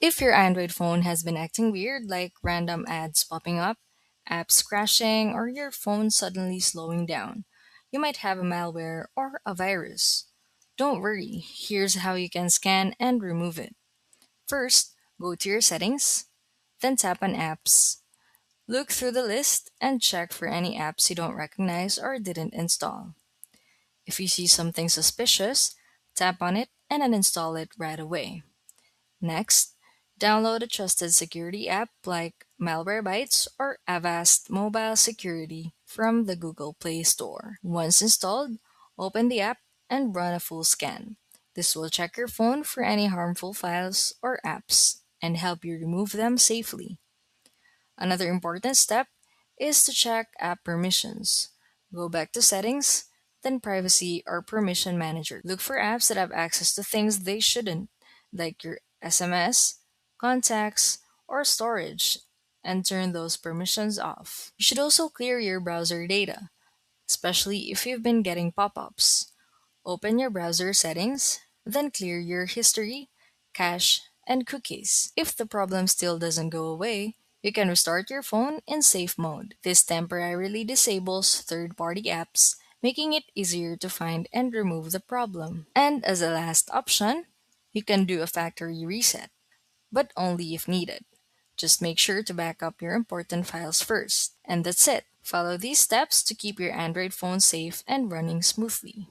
If your Android phone has been acting weird, like random ads popping up, apps crashing, or your phone suddenly slowing down, you might have a malware or a virus. Don't worry, here's how you can scan and remove it. First, go to your settings, then tap on apps. Look through the list and check for any apps you don't recognize or didn't install. If you see something suspicious, tap on it and uninstall it right away. Next, download a trusted security app like Malwarebytes or Avast Mobile Security from the Google Play Store. Once installed, open the app and run a full scan. This will check your phone for any harmful files or apps and help you remove them safely. Another important step is to check app permissions. Go back to settings, then privacy or permission manager. Look for apps that have access to things they shouldn't, like your SMS, contacts, or storage, and turn those permissions off. You should also clear your browser data, especially if you've been getting pop ups. Open your browser settings, then clear your history, cache, and cookies. If the problem still doesn't go away, you can restart your phone in safe mode. This temporarily disables third party apps, making it easier to find and remove the problem. And as a last option, you can do a factory reset, but only if needed. Just make sure to back up your important files first. And that's it. Follow these steps to keep your Android phone safe and running smoothly.